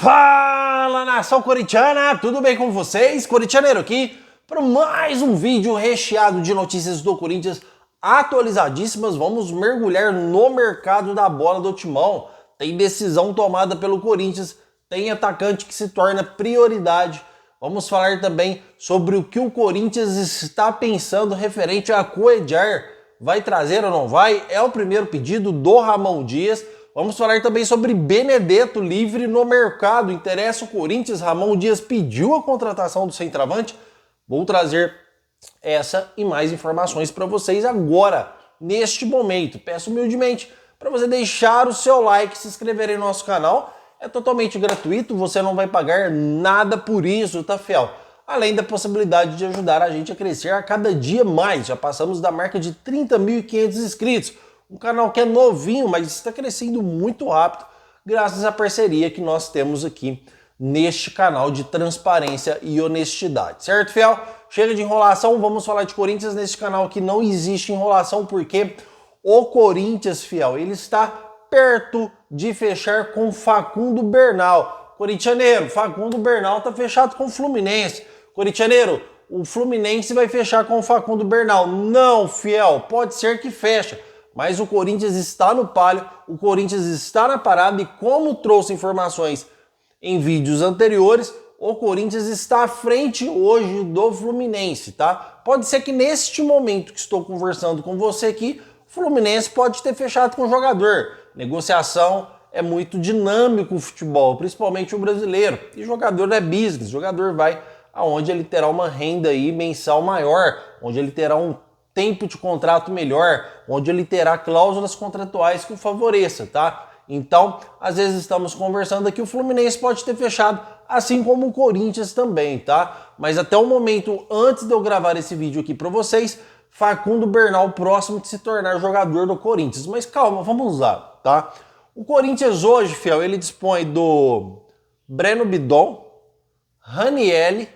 Fala, nação corintiana, tudo bem com vocês? Corintianeiro aqui para mais um vídeo recheado de notícias do Corinthians atualizadíssimas. Vamos mergulhar no mercado da bola do Timão. Tem decisão tomada pelo Corinthians, tem atacante que se torna prioridade. Vamos falar também sobre o que o Corinthians está pensando referente a Cuéllar. Vai trazer ou não vai? É o primeiro pedido do Ramon Dias. Vamos falar também sobre Benedetto livre no mercado. Interessa o Corinthians, Ramon Dias pediu a contratação do centroavante. Vou trazer essa e mais informações para vocês agora, neste momento. Peço humildemente para você deixar o seu like, se inscrever em nosso canal. É totalmente gratuito, você não vai pagar nada por isso, tá, fiel? Além da possibilidade de ajudar a gente a crescer a cada dia mais. Já passamos da marca de 30.500 inscritos. Um canal que é novinho, mas está crescendo muito rápido, graças à parceria que nós temos aqui neste canal de transparência e honestidade. Certo, fiel? Chega de enrolação, vamos falar de Corinthians. Neste canal aqui não existe enrolação, porque o Corinthians, fiel, ele está perto de fechar com Facundo Bernal. Corintianeiro, Facundo Bernal está fechado com o Fluminense. Corintianeiro, o Fluminense vai fechar com o Facundo Bernal. Não, fiel, pode ser que feche. Mas o Corinthians está no páreo, o Corinthians está na parada e, como trouxe informações em vídeos anteriores, o Corinthians está à frente hoje do Fluminense, tá? Pode ser que neste momento que estou conversando com você aqui, o Fluminense pode ter fechado com o jogador. Negociação é muito dinâmico o futebol, principalmente o brasileiro. E jogador é business, jogador vai aonde ele terá uma renda aí mensal maior, onde ele terá um tempo de contrato melhor, onde ele terá cláusulas contratuais que o favoreça, tá? Então, às vezes estamos conversando aqui, o Fluminense pode ter fechado, assim como o Corinthians também, tá? Mas até o momento, antes de eu gravar esse vídeo aqui para vocês, Facundo Bernal próximo de se tornar jogador do Corinthians. Mas calma, vamos lá, tá? O Corinthians hoje, fiel, ele dispõe do Breno Bidon, Ranieri,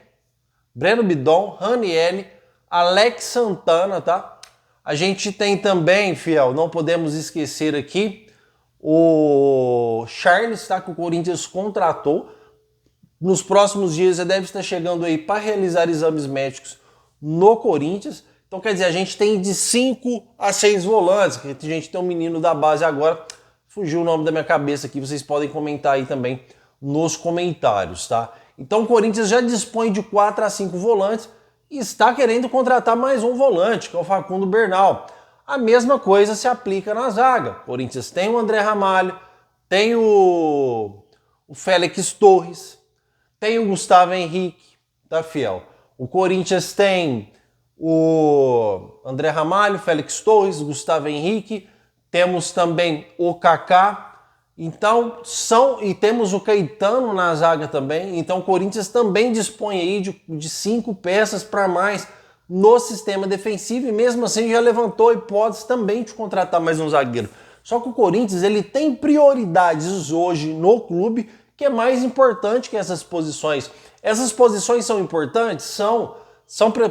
Alex Santana, tá? A gente tem também, fiel, não podemos esquecer aqui, o Charles, tá? Que o Corinthians contratou. Nos próximos dias ele deve estar chegando aí para realizar exames médicos no Corinthians. Então, quer dizer, a gente tem de 5 a 6 volantes. A gente tem um menino da base agora, fugiu o nome da minha cabeça aqui, vocês podem comentar aí também nos comentários, tá? Então o Corinthians já dispõe de 4 a 5 volantes e está querendo contratar mais um volante, que é o Facundo Bernal. A mesma coisa se aplica na zaga. O Corinthians tem o André Ramalho, tem o Félix Torres, tem o Gustavo Henrique, tá, fiel? O Corinthians tem o André Ramalho, Félix Torres, Gustavo Henrique, temos também o Kaká. Então, e temos o Caetano na zaga também. Então, o Corinthians também dispõe aí de 5 peças para mais no sistema defensivo e mesmo assim já levantou a hipótese também de contratar mais um zagueiro. Só que o Corinthians ele tem prioridades hoje no clube que é mais importante que essas posições. Essas posições são importantes? São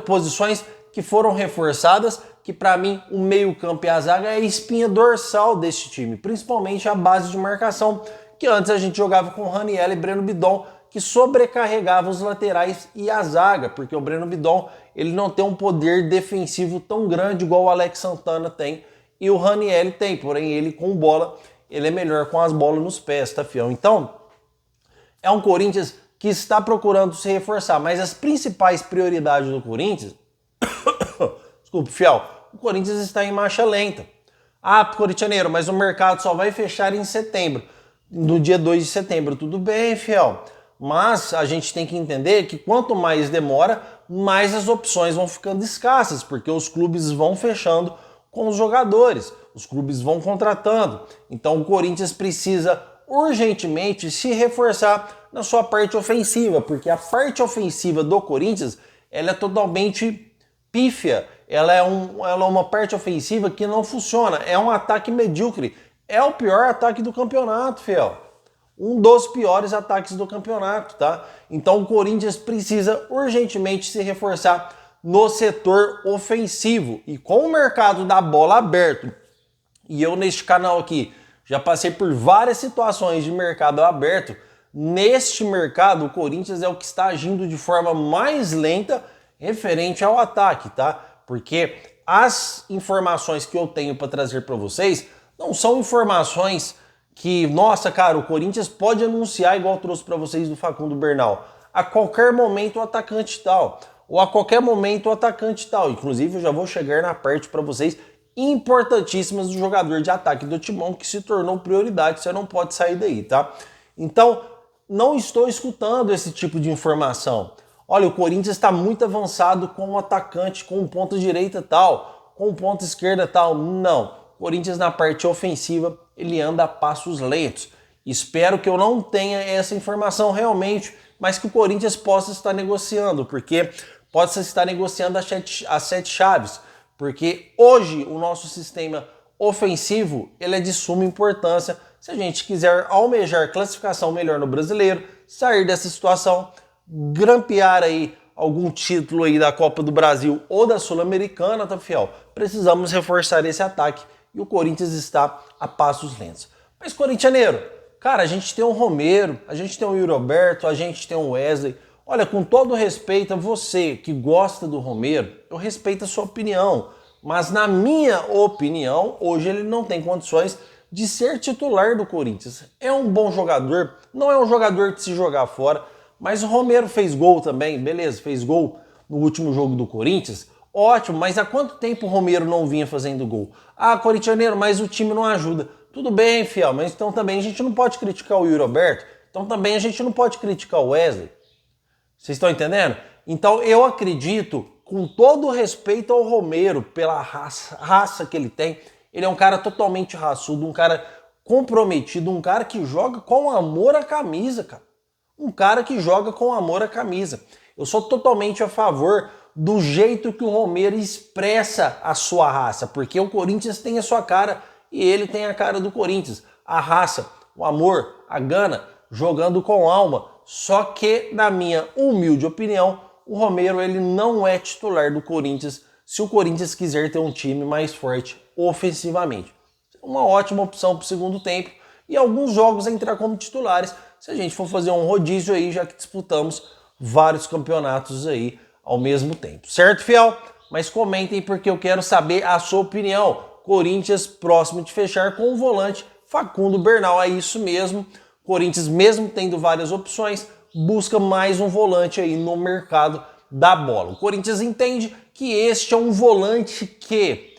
posições que foram reforçadas, que para mim o meio-campo e a zaga é a espinha dorsal deste time, principalmente a base de marcação, que antes a gente jogava com Ranieri e Breno Bidon, que sobrecarregava os laterais e a zaga, porque o Breno Bidon ele não tem um poder defensivo tão grande igual o Alex Santana tem e o Ranieri tem, porém ele com bola, ele é melhor com as bolas nos pés, tá, fião? Então, é um Corinthians que está procurando se reforçar, mas as principais prioridades do Corinthians desculpe, fiel, o Corinthians está em marcha lenta. Ah, corintianeiro, mas o mercado só vai fechar em setembro, no dia 2 de setembro. Tudo bem, fiel, mas a gente tem que entender que quanto mais demora, mais as opções vão ficando escassas, porque os clubes vão fechando com os jogadores, os clubes vão contratando. Então o Corinthians precisa urgentemente se reforçar na sua parte ofensiva, porque a parte ofensiva do Corinthians ela é totalmente pífia, ela é uma parte ofensiva que não funciona, é um ataque medíocre, é o pior ataque do campeonato, fiel. Um dos piores ataques do campeonato, tá? Então o Corinthians precisa urgentemente se reforçar no setor ofensivo. E com o mercado da bola aberto, e eu neste canal aqui já passei por várias situações de mercado aberto, neste mercado o Corinthians é o que está agindo de forma mais lenta referente ao ataque, tá? Porque as informações que eu tenho para trazer para vocês não são informações que, nossa, cara, o Corinthians pode anunciar, igual eu trouxe para vocês do Facundo Bernal, a qualquer momento o atacante tal, ou a qualquer momento o atacante tal. Inclusive, eu já vou chegar na parte para vocês importantíssimas do jogador de ataque do Timão, que se tornou prioridade, você não pode sair daí, tá? Então, não estou escutando esse tipo de informação. Olha, o Corinthians está muito avançado com o atacante, com o ponta direita tal, com o ponta esquerda tal. Não, o Corinthians na parte ofensiva, ele anda a passos lentos. Espero que eu não tenha essa informação realmente, mas que o Corinthians possa estar negociando, porque possa estar negociando as sete chaves, porque hoje o nosso sistema ofensivo ele é de suma importância se a gente quiser almejar classificação melhor no Brasileiro, sair dessa situação, grampear aí algum título aí da Copa do Brasil ou da Sul-Americana, tá fiel? Precisamos reforçar esse ataque e o Corinthians está a passos lentos. Mas corintianeiro, cara, a gente tem o Romero, a gente tem o Yuri Alberto, a gente tem o Wesley. Olha, com todo respeito a você que gosta do Romero, eu respeito a sua opinião, mas na minha opinião, hoje ele não tem condições de ser titular do Corinthians. É um bom jogador, não é um jogador de se jogar fora, mas o Romero fez gol também, beleza, fez gol no último jogo do Corinthians, ótimo, mas há quanto tempo o Romero não vinha fazendo gol? Ah, corintianeiro, mas o time não ajuda. Tudo bem, fiel, mas então também a gente não pode criticar o Yuri Alberto, então também a gente não pode criticar o Wesley. Vocês estão entendendo? Então eu acredito, com todo o respeito ao Romero, pela raça que ele tem, ele é um cara totalmente raçudo, um cara comprometido, um cara que joga com amor à camisa, cara. Um cara que joga com amor à camisa. Eu sou totalmente a favor do jeito que o Romero expressa a sua raça, porque o Corinthians tem a sua cara e ele tem a cara do Corinthians. A raça, o amor, a gana, jogando com alma. Só que, na minha humilde opinião, o Romero ele não é titular do Corinthians se o Corinthians quiser ter um time mais forte ofensivamente. Uma ótima opção para o segundo tempo e alguns jogos entrar como titulares se a gente for fazer um rodízio aí, já que disputamos vários campeonatos aí ao mesmo tempo. Certo, fiel? Mas comentem porque eu quero saber a sua opinião. Corinthians próximo de fechar com o volante Facundo Bernal, é isso mesmo. Corinthians, mesmo tendo várias opções, busca mais um volante aí no mercado da bola. O Corinthians entende que este é um volante que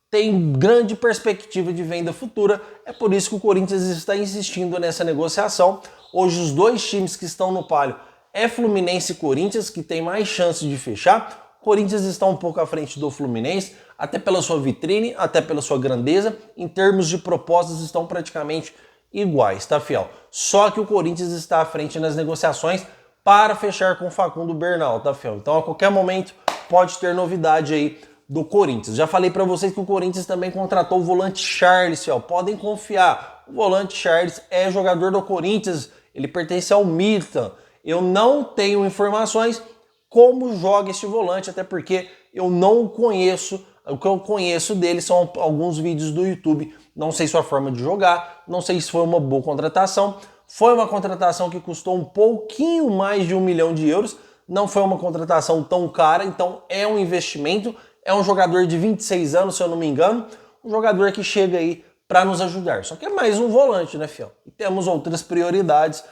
tem grande perspectiva de venda futura, é por isso que o Corinthians está insistindo nessa negociação. Hoje os dois times que estão no páreo é Fluminense e Corinthians, que tem mais chance de fechar. O Corinthians está um pouco à frente do Fluminense, até pela sua vitrine, até pela sua grandeza. Em termos de propostas estão praticamente iguais, tá, fiel? Só que o Corinthians está à frente nas negociações para fechar com o Facundo Bernal, tá, fiel? Então a qualquer momento pode ter novidade aí do Corinthians. Já falei para vocês que o Corinthians também contratou o volante Charles, fiel. Podem confiar, o volante Charles é jogador do Corinthians, ele pertence ao Milan. Eu não tenho informações como joga este volante, até porque eu não o conheço. O que eu conheço dele são alguns vídeos do YouTube. Não sei sua forma de jogar, não sei se foi uma boa contratação. Foi uma contratação que custou um pouquinho mais de 1 milhão de euros. Não foi uma contratação tão cara, então é um investimento. É um jogador de 26 anos, se eu não me engano. Um jogador que chega aí para nos ajudar. Só que é mais um volante, né, fiel? E temos outras prioridades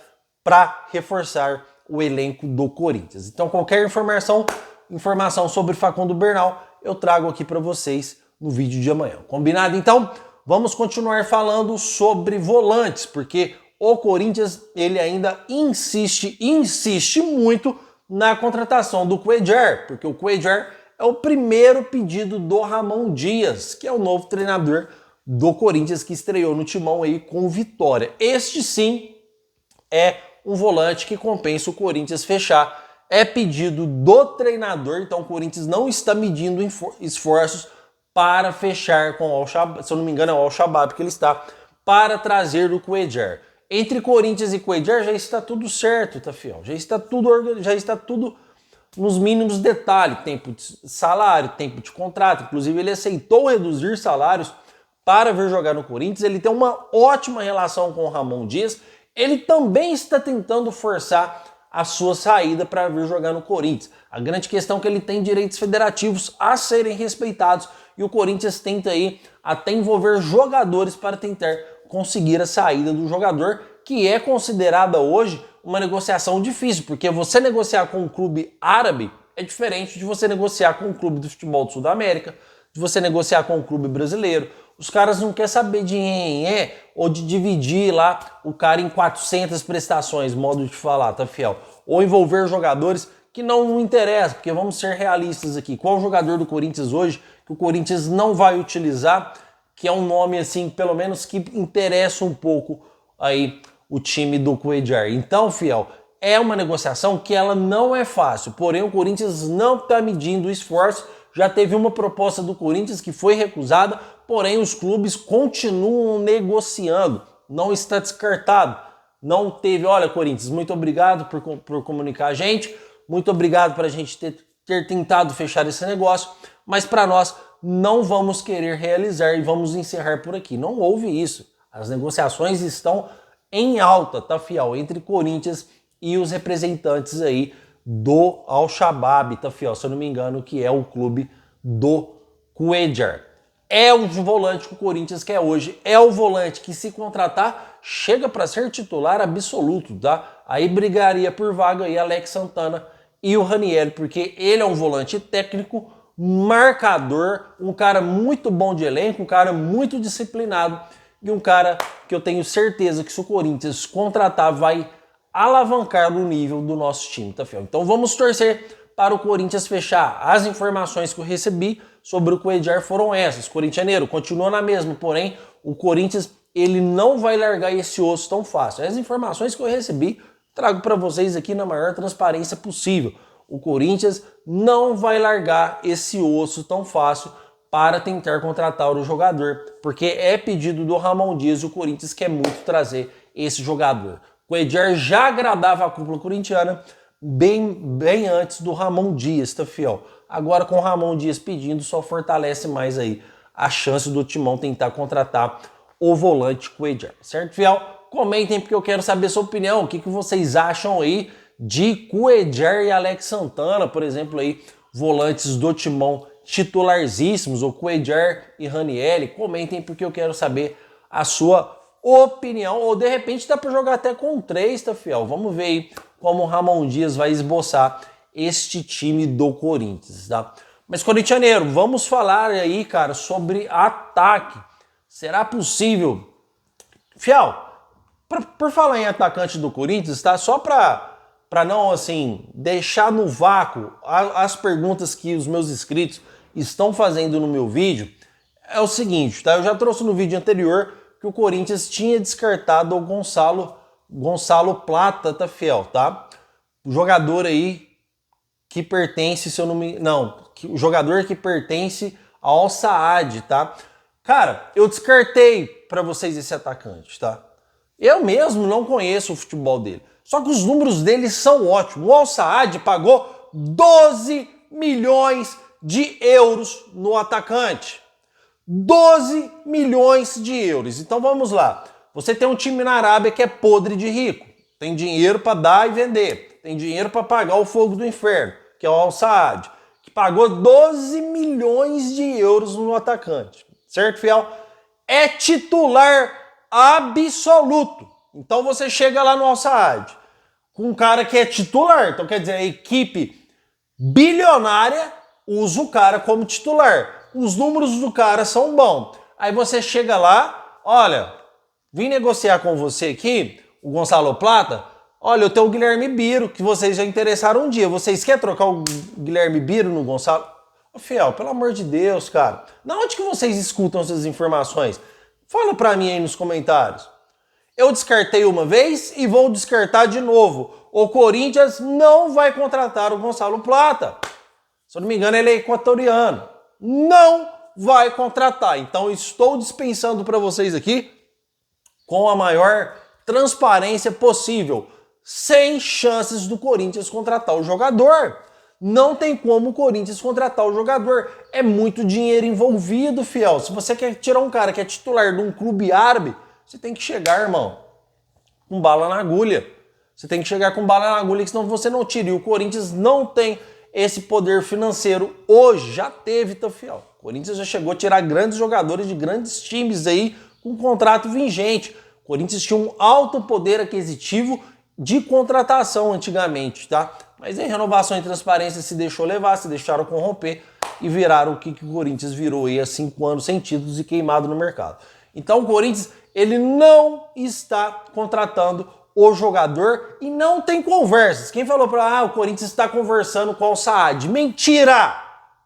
para reforçar o elenco do Corinthians. Então qualquer informação sobre Facundo Bernal, eu trago aqui para vocês no vídeo de amanhã. Combinado? Então, vamos continuar falando sobre volantes, porque o Corinthians ele ainda insiste muito na contratação do Cuéllar, porque o Cuéllar é o primeiro pedido do Ramon Dias, que é o novo treinador do Corinthians que estreou no Timão aí com vitória. Este sim é um volante que compensa o Corinthians fechar. É pedido do treinador, então o Corinthians não está medindo esforços para fechar com o Al-Shabaab, se eu não me engano é o Al-Shabaab que ele está, para trazer o Cuéllar. Entre Corinthians e Cuéllar já está tudo certo, tá, fiel? Já está tudo nos mínimos detalhes, tempo de salário, tempo de contrato. Inclusive ele aceitou reduzir salários para vir jogar no Corinthians. Ele tem uma ótima relação com o Ramon Dias. ele também está tentando forçar a sua saída para vir jogar no Corinthians. A grande questão é que ele tem direitos federativos a serem respeitados e o Corinthians tenta aí até envolver jogadores para tentar conseguir a saída do jogador, que é considerada hoje uma negociação difícil, porque você negociar com um clube árabe é diferente de você negociar com um clube do futebol do Sul da América, de você negociar com um clube brasileiro. Os caras não querem saber de ou de dividir lá o cara em 400 prestações, modo de falar, tá, fiel? Ou envolver jogadores que não interessa, porque vamos ser realistas aqui. Qual jogador do Corinthians hoje que o Corinthians não vai utilizar, que é um nome assim, pelo menos que interessa um pouco aí o time do Cuéllar? Então, fiel, é uma negociação que ela não é fácil, porém o Corinthians não está medindo esforço. Já teve uma proposta do Corinthians que foi recusada, porém os clubes continuam negociando, não está descartado. Não teve, olha, Corinthians, muito obrigado por comunicar a gente, muito obrigado por a gente ter tentado fechar esse negócio, mas para nós não vamos querer realizar e vamos encerrar por aqui. Não houve isso. As negociações estão em alta, tá, fiel, entre Corinthians e os representantes aí do Al-Shabaab, tá, fiel, se eu não me engano, que é o clube do Cuéllar. É o volante que o Corinthians quer hoje, é o volante que, se contratar, chega para ser titular absoluto, tá? Aí brigaria por vaga aí Alex Santana e o Ranieri, porque ele é um volante técnico, marcador, um cara muito bom de elenco, um cara muito disciplinado e um cara que eu tenho certeza que, se o Corinthians contratar, vai alavancar o nível do nosso time, tá, fiel? Então vamos torcer para o Corinthians fechar. As informações que eu recebi sobre o Cuéllar foram essas. Corintianeiro, continua na mesma, porém o Corinthians ele não vai largar esse osso tão fácil. As informações que eu recebi trago para vocês aqui na maior transparência possível. O Corinthians não vai largar esse osso tão fácil para tentar contratar o jogador, porque é pedido do Ramon Dias e o Corinthians quer muito trazer esse jogador. O Cuéllar já agradava a cúpula corintiana bem antes do Ramon Dias, tá, fiel? Agora, com o Ramon Dias pedindo, só fortalece mais aí a chance do Timão tentar contratar o volante Cuéllar, certo, fiel? Comentem, porque eu quero saber sua opinião. O que vocês acham aí de Cuéllar e Alex Santana, por exemplo, aí, volantes do Timão titularzíssimos, ou Cuéllar e Ranieri? Comentem, porque eu quero saber a sua opinião. Ou de repente dá para jogar até com 3, tá, fiel? Vamos ver aí como o Ramon Dias vai esboçar este time do Corinthians, tá? Mas, corintianeiro, vamos falar aí, cara, sobre ataque. Será possível? Fiel, por falar em atacante do Corinthians, tá? Só para não, assim, deixar no vácuo as perguntas que os meus inscritos estão fazendo no meu vídeo, é o seguinte, tá? Eu já trouxe no vídeo anterior que o Corinthians tinha descartado o Gonçalo Plata, tá, fiel, tá? O jogador aí que pertence, se eu não me... Não, o jogador que pertence ao Al Saad, tá? Cara, eu descartei para vocês esse atacante, tá? Eu mesmo não conheço o futebol dele. Só que os números dele são ótimos. O Al Saad pagou 12 milhões de euros no atacante. 12 milhões de euros. Então vamos lá. Você tem um time na Arábia que é podre de rico. Tem dinheiro para dar e vender. Tem dinheiro para pagar o fogo do inferno, que é o Al Saad, que pagou 12 milhões de euros no atacante. Certo, fiel? É titular absoluto. Então você chega lá no Al Saad com um cara que é titular. Então quer dizer, a equipe bilionária usa o cara como titular. Os números do cara são bons. Aí você chega lá, olha, vim negociar com você aqui, o Gonçalo Plata. Olha, eu tenho o Guilherme Biro, que vocês já interessaram um dia. Vocês querem trocar o Guilherme Biro no Gonçalo? Ô, fiel, pelo amor de Deus, cara. Da onde que vocês escutam essas informações? Fala pra mim aí nos comentários. Eu descartei uma vez e vou descartar de novo. O Corinthians não vai contratar o Gonçalo Plata. Se eu não me engano, ele é equatoriano. Não vai contratar. Então, estou dispensando para vocês aqui com a maior transparência possível. Sem chances do Corinthians contratar o jogador. Não tem como o Corinthians contratar o jogador. É muito dinheiro envolvido, fiel. Se você quer tirar um cara que é titular de um clube árabe, você tem que chegar, irmão, com bala na agulha. Você tem que chegar com bala na agulha, senão você não tira. E o Corinthians não tem esse poder financeiro hoje, já teve, tá, fiel? O Corinthians já chegou a tirar grandes jogadores de grandes times aí com contrato vigente. O Corinthians tinha um alto poder aquisitivo de contratação antigamente, tá? Mas em renovação e transparência se deixou levar, se deixaram corromper e viraram o que o Corinthians virou aí há 5 anos sem títulos e queimado no mercado. Então o Corinthians, ele não está contratando o jogador e não tem conversas. Quem falou para o Corinthians está conversando com o Al-Saad? Mentira!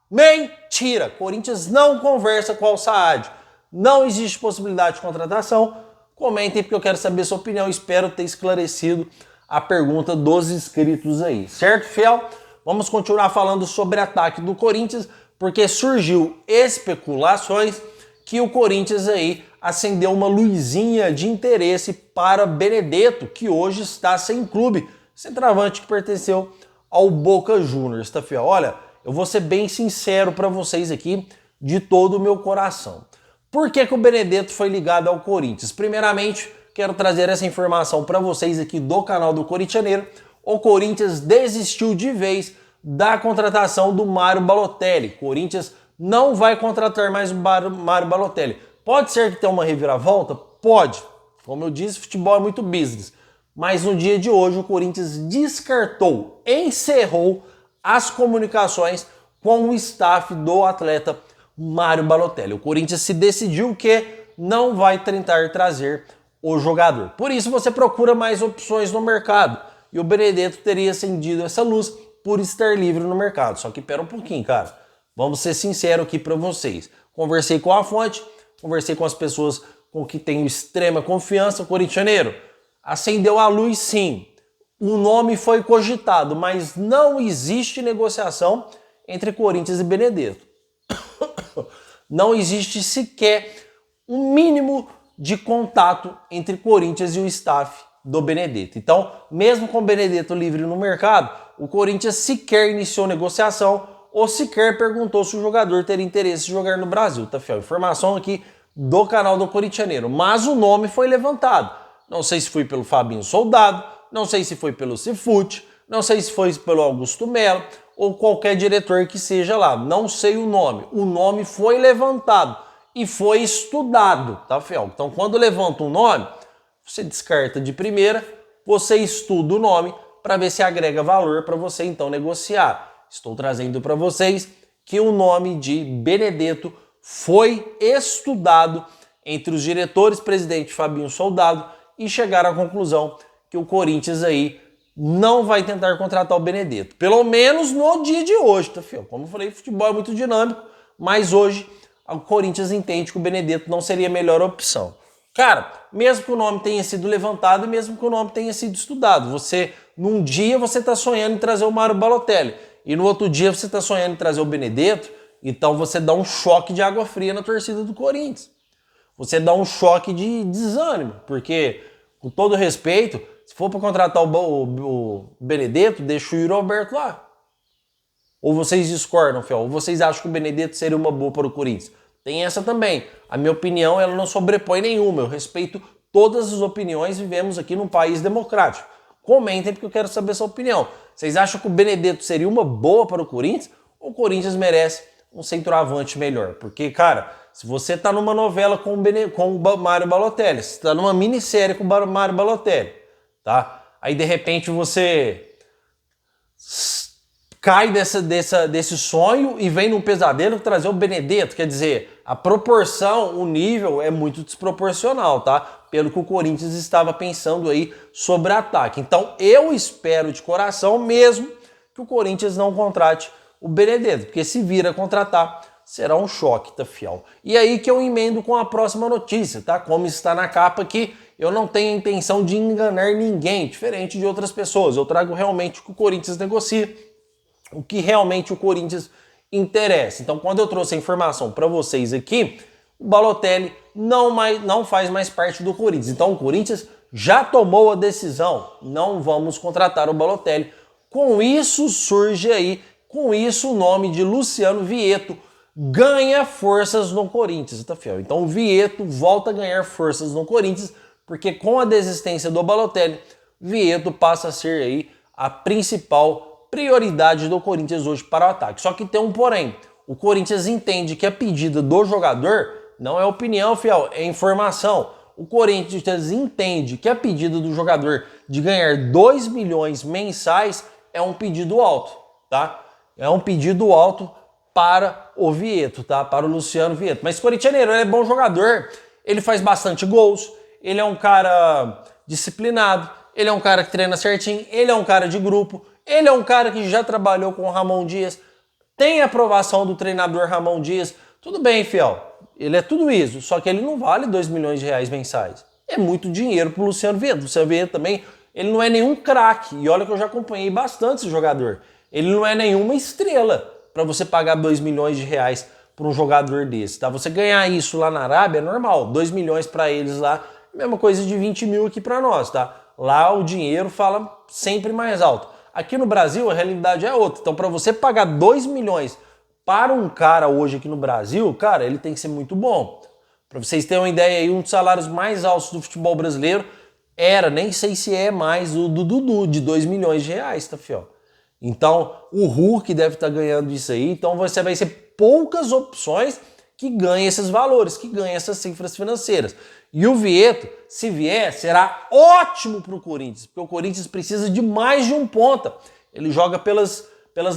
Mentira! Corinthians não conversa com o Al-Saad. Não existe possibilidade de contratação. Comentem porque eu quero saber sua opinião. Espero ter esclarecido a pergunta dos inscritos aí. Certo, fiel? Vamos continuar falando sobre ataque do Corinthians, porque surgiu especulações que o Corinthians aí acendeu uma luzinha de interesse para Benedetto, que hoje está sem clube, centroavante que pertenceu ao Boca Juniors, tá, fiel? Olha, eu vou ser bem sincero para vocês aqui, de todo o meu coração. Por que o Benedetto foi ligado ao Corinthians? Primeiramente, quero trazer essa informação para vocês aqui do canal do Corintianeiro. O Corinthians desistiu de vez da contratação do Mário Balotelli. Corinthians não vai contratar mais o Mário Balotelli. Pode ser que tenha uma reviravolta? Pode. Como eu disse, futebol é muito business. Mas no dia de hoje o Corinthians descartou, encerrou as comunicações com o staff do atleta Mário Balotelli. O Corinthians se decidiu que não vai tentar trazer o jogador. Por isso você procura mais opções no mercado. E o Benedetto teria acendido essa luz por estar livre no mercado. Só que pera um pouquinho, cara. Vamos ser sinceros aqui para vocês. Conversei com a fonte, conversei com as pessoas com que tenho extrema confiança. Corintianeiro, acendeu a luz sim. O nome foi cogitado, mas não existe negociação entre Corinthians e Benedetto. Não existe sequer um mínimo de contato entre Corinthians e o staff do Benedetto. Então, mesmo com o Benedetto livre no mercado, o Corinthians sequer iniciou negociação ou sequer perguntou se o jogador teria interesse em jogar no Brasil, tá, fiel? Informação aqui do canal do Corintianeiro. Mas o nome foi levantado. Não sei se foi pelo Fabinho Soldado, não sei se foi pelo Cifute, não sei se foi pelo Augusto Melo ou qualquer diretor que seja lá. Não sei o nome. O nome foi levantado e foi estudado, tá, fiel? Então, quando levanta um nome, você descarta de primeira, você estuda o nome para ver se agrega valor para você então negociar. Estou trazendo para vocês que o nome de Benedetto foi estudado entre os diretores, presidente Fabinho Soldado, e chegaram à conclusão que o Corinthians aí não vai tentar contratar o Benedetto. Pelo menos no dia de hoje, tá, filho? Como eu falei, futebol é muito dinâmico, mas hoje o Corinthians entende que o Benedetto não seria a melhor opção. Cara, mesmo que o nome tenha sido levantado e mesmo que o nome tenha sido estudado, num dia você está sonhando em trazer o Mário Balotelli e no outro dia você está sonhando em trazer o Benedetto, então você dá um choque de água fria na torcida do Corinthians. Você dá um choque de desânimo, porque, com todo respeito, se for para contratar o Benedetto, deixa o Yuri Alberto lá. Ou vocês discordam, fiel? Ou vocês acham que o Benedetto seria uma boa para o Corinthians? Tem essa também. A minha opinião, ela não sobrepõe nenhuma. Eu respeito todas as opiniões, vivemos aqui num país democrático. Comentem porque eu quero saber sua opinião. Vocês acham que o Benedetto seria uma boa para o Corinthians? Ou o Corinthians merece um centroavante melhor? Porque, cara, se você tá numa novela com o Mário Balotelli, se tá numa minissérie com o Mário Balotelli, tá? Aí, de repente, você cai desse sonho e vem num pesadelo trazer o Benedetto. Quer dizer, a proporção, o nível é muito desproporcional, tá? Pelo que o Corinthians estava pensando aí sobre ataque. Então, eu espero de coração mesmo que o Corinthians não contrate o Benedetto, porque se vir a contratar, será um choque, tá, fiel? E aí que eu emendo com a próxima notícia, tá? Como está na capa aqui, eu não tenho a intenção de enganar ninguém, diferente de outras pessoas. Eu trago realmente o que o Corinthians negocia, o que realmente o Corinthians interessa. Então, quando eu trouxe a informação para vocês aqui, o Balotelli não faz mais parte do Corinthians. Então, o Corinthians já tomou a decisão, não vamos contratar o Balotelli. Com isso surge aí, com isso o nome de Luciano Vietto ganha forças no Corinthians, tá, fiel? Então o Vietto volta a ganhar forças no Corinthians porque com a desistência do Balotelli, Vieto passa a ser aí a principal prioridade do Corinthians hoje para o ataque. Só que tem um porém, o Corinthians entende que a pedida do jogador não é opinião, fiel, é informação. O Corinthians entende que a pedida do jogador de ganhar 2 milhões mensais é um pedido alto, tá? É um pedido alto para o Vieto, tá? Para o Luciano Vieto. Mas corintianeiro, ele é bom jogador, ele faz bastante gols, ele é um cara disciplinado, ele é um cara que treina certinho, ele é um cara de grupo, ele é um cara que já trabalhou com o Ramon Dias, tem aprovação do treinador Ramon Dias. Tudo bem, fiel, ele é tudo isso, só que ele não vale 2 milhões de reais mensais. É muito dinheiro pro Luciano Vieto. O Luciano Vieto também, ele não é nenhum craque, e olha que eu já acompanhei bastante esse jogador. Ele não é nenhuma estrela para você pagar 2 milhões de reais por um jogador desse, tá? Você ganhar isso lá na Arábia é normal, 2 milhões para eles lá, mesma coisa de 20 mil aqui para nós, tá? Lá o dinheiro fala sempre mais alto. Aqui no Brasil a realidade é outra, então para você pagar 2 milhões para um cara hoje aqui no Brasil, cara, ele tem que ser muito bom. Para vocês terem uma ideia aí, um dos salários mais altos do futebol brasileiro era, nem sei se é mais, o do Dudu, de 2 milhões de reais, tá, fiel? Então, o Hulk deve estar ganhando isso aí. Então, você vai ser poucas opções que ganhem esses valores, que ganhem essas cifras financeiras. E o Vieto, se vier, será ótimo para o Corinthians, porque o Corinthians precisa de mais de um ponta. Ele joga pelas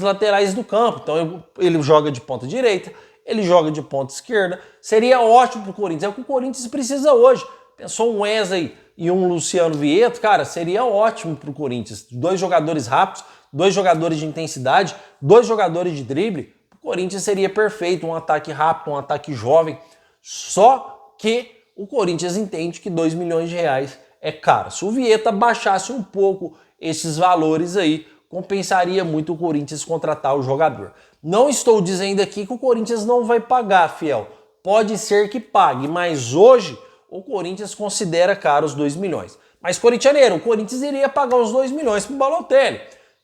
laterais do campo. Então, ele joga de ponta direita, ele joga de ponta esquerda. Seria ótimo para o Corinthians. É o que o Corinthians precisa hoje. Pensou um Wesley e um Luciano Vieto, cara, seria ótimo para o Corinthians. 2 jogadores rápidos, 2 jogadores de intensidade, 2 jogadores de drible, o Corinthians seria perfeito, um ataque rápido, um ataque jovem. Só que o Corinthians entende que 2 milhões de reais é caro. Se o Vieto baixasse um pouco esses valores aí, compensaria muito o Corinthians contratar o jogador. Não estou dizendo aqui que o Corinthians não vai pagar, fiel. Pode ser que pague, mas hoje o Corinthians considera caro os 2 milhões. Mas, corintianeiro, o Corinthians iria pagar os 2 milhões para o Balotelli.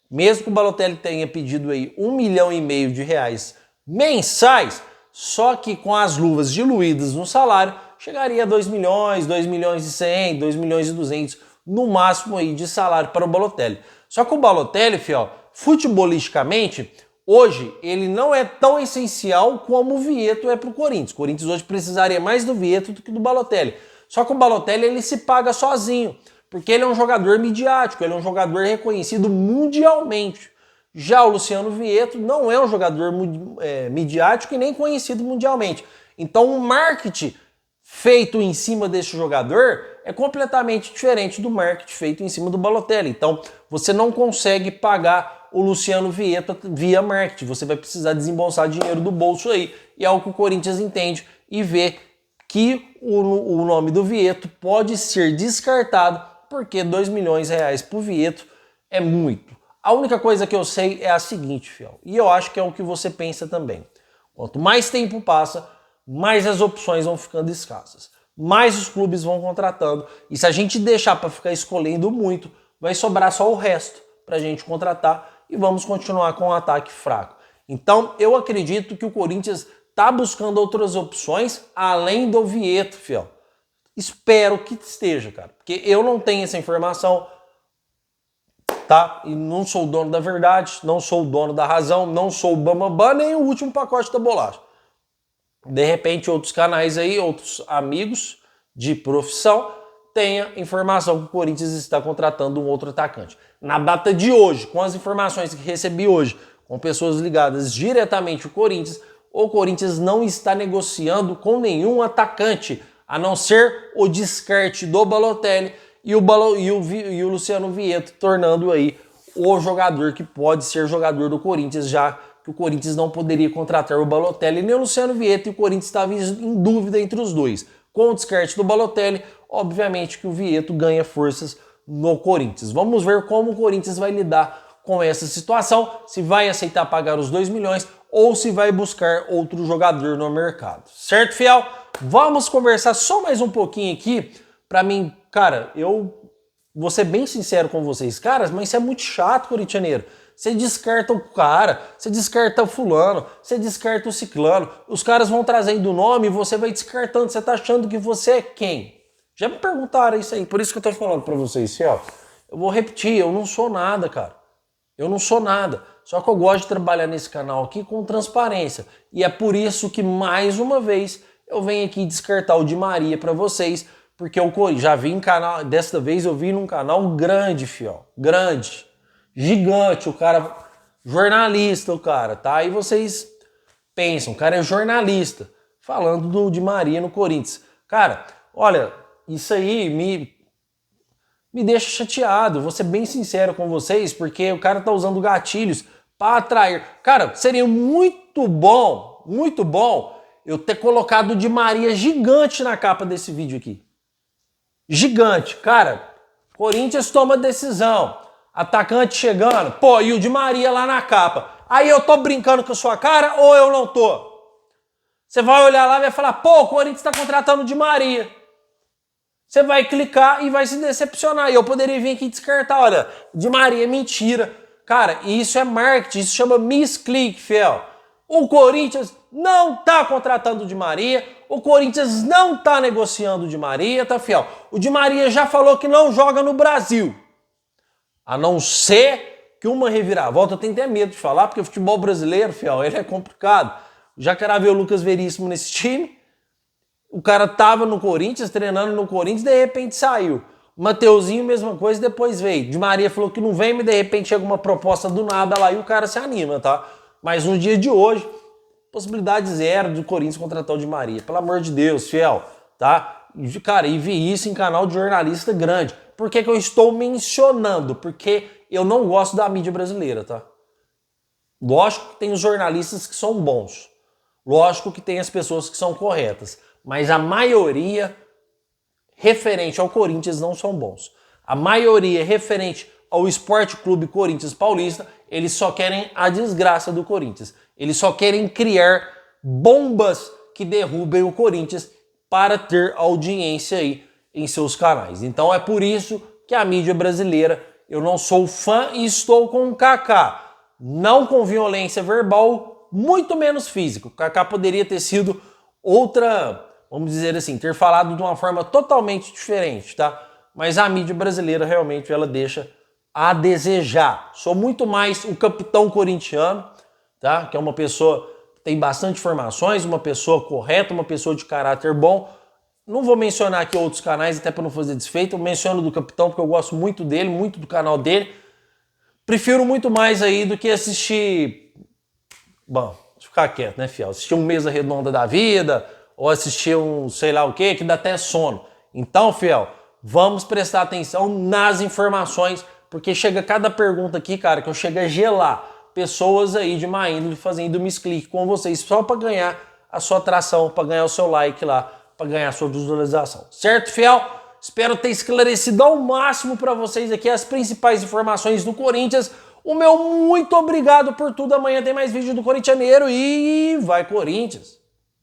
Mesmo que o Balotelli tenha pedido aí 1,5 milhão de reais mensais, só que com as luvas diluídas no salário, chegaria a 2 milhões, 2 milhões e 100, 2 milhões e 200, no máximo aí de salário para o Balotelli. Só que o Balotelli, fiel, futebolisticamente, hoje ele não é tão essencial como o Vieto é para o Corinthians. O Corinthians hoje precisaria mais do Vieto do que do Balotelli. Só que o Balotelli ele se paga sozinho, porque ele é um jogador midiático, ele é um jogador reconhecido mundialmente. Já o Luciano Vieto não é um jogador midiático e nem conhecido mundialmente. Então o marketing feito em cima desse jogador é completamente diferente do marketing feito em cima do Balotelli. Então você não consegue pagar o Luciano Vieto via marketing, você vai precisar desembolsar dinheiro do bolso aí. E é o que o Corinthians entende e vê que o nome do Vieto pode ser descartado, porque 2 milhões de reais pro Vieto é muito. A única coisa que eu sei é a seguinte, fiel, e eu acho que é o que você pensa também. Quanto mais tempo passa, mais as opções vão ficando escassas. Mais os clubes vão contratando. E se a gente deixar para ficar escolhendo muito, vai sobrar só o resto para a gente contratar e vamos continuar com um ataque fraco. Então, eu acredito que o Corinthians está buscando outras opções além do Vieto, fiel. Espero que esteja, cara, porque eu não tenho essa informação, tá? E não sou o dono da verdade, não sou o dono da razão, não sou o bambambam, nem o último pacote da bolacha. De repente, outros canais aí, outros amigos de profissão, tenha informação que o Corinthians está contratando um outro atacante. Na data de hoje, com as informações que recebi hoje, com pessoas ligadas diretamente ao Corinthians, o Corinthians não está negociando com nenhum atacante, a não ser o descarte do Balotelli e o Luciano Vieto, tornando aí o jogador que pode ser jogador do Corinthians, já que o Corinthians não poderia contratar o Balotelli nem o Luciano Vieto, e o Corinthians estava em dúvida entre os dois. Com o descarte do Balotelli, obviamente que o Vieto ganha forças no Corinthians. Vamos ver como o Corinthians vai lidar com essa situação, se vai aceitar pagar os 2 milhões ou se vai buscar outro jogador no mercado. Certo, fiel? Vamos conversar só mais um pouquinho aqui. Para mim, cara, eu vou ser bem sincero com vocês, caras, mas isso é muito chato, corintianeiro. Você descarta o cara, você descarta o fulano, você descarta o ciclano. Os caras vão trazendo o nome e você vai descartando. Você tá achando que você é quem? Já me perguntaram isso aí, por isso que eu tô falando pra vocês, fiel. Eu vou repetir, eu não sou nada, cara. Eu não sou nada. Só que eu gosto de trabalhar nesse canal aqui com transparência. E é por isso que, mais uma vez, eu venho aqui descartar o Di Maria pra vocês. Porque eu já vi em canal, desta vez eu vi num canal grande, fiel. Grande. Gigante, o cara, jornalista o cara, tá? E vocês pensam, o cara é jornalista, falando do Di Maria no Corinthians. Cara, olha, isso aí me deixa chateado, vou ser bem sincero com vocês, porque o cara tá usando gatilhos para atrair. Cara, seria muito bom eu ter colocado o Di Maria gigante na capa desse vídeo aqui. Gigante, cara. Corinthians toma decisão. Atacante chegando, pô, e o Di Maria lá na capa. Aí eu tô brincando com a sua cara ou eu não tô? Você vai olhar lá e vai falar, pô, o Corinthians tá contratando o Di Maria. Você vai clicar e vai se decepcionar. E eu poderia vir aqui descartar, olha, Di Maria é mentira. Cara, isso é marketing, isso chama misclick, fiel. O Corinthians não tá contratando o Di Maria, o Corinthians não tá negociando o Di Maria, tá, fiel? O Di Maria já falou que não joga no Brasil. A não ser que uma reviravolta, eu tenho até medo de falar, porque o futebol brasileiro, fiel, ele é complicado. Já quero ver o Lucas Veríssimo nesse time. O cara tava no Corinthians, treinando no Corinthians, de repente saiu. O Mateuzinho, mesma coisa, depois veio. Di Maria falou que não vem, mas de repente chega uma proposta do nada lá e o cara se anima, tá? Mas no dia de hoje, possibilidade zero do Corinthians contratar o Di Maria. Pelo amor de Deus, fiel, tá? Cara, e vi isso em canal de jornalista grande. Por que que eu estou mencionando? Porque eu não gosto da mídia brasileira, tá? Lógico que tem os jornalistas que são bons. Lógico que tem as pessoas que são corretas. Mas a maioria referente ao Corinthians não são bons. A maioria referente ao Esporte Clube Corinthians Paulista, eles só querem a desgraça do Corinthians. Eles só querem criar bombas que derrubem o Corinthians para ter audiência aí em seus canais. Então é por isso que a mídia brasileira, eu não sou fã e estou com o Kaká. Não com violência verbal, muito menos físico. O Kaká poderia ter sido outra, vamos dizer assim, ter falado de uma forma totalmente diferente, tá? Mas a mídia brasileira realmente ela deixa a desejar. Sou muito mais o capitão corintiano, tá? Que é uma pessoa que tem bastante informações, uma pessoa correta, uma pessoa de caráter bom. Não vou mencionar aqui outros canais, até para não fazer desfeito. Eu menciono do capitão porque eu gosto muito dele, muito do canal dele. Prefiro muito mais aí do que assistir... Bom, deixa eu ficar quieto, né, fiel? Assistir um Mesa Redonda da Vida, ou assistir um sei lá o que dá até sono. Então, fiel, vamos prestar atenção nas informações, porque chega cada pergunta aqui, cara, que eu chego a gelar pessoas aí de má índole fazendo misclick com vocês, só para ganhar a sua atração, para ganhar o seu like lá, para ganhar a sua visualização. Certo, fiel? Espero ter esclarecido ao máximo para vocês aqui as principais informações do Corinthians. O meu muito obrigado por tudo. Amanhã tem mais vídeo do Corintianeiro e vai Corinthians!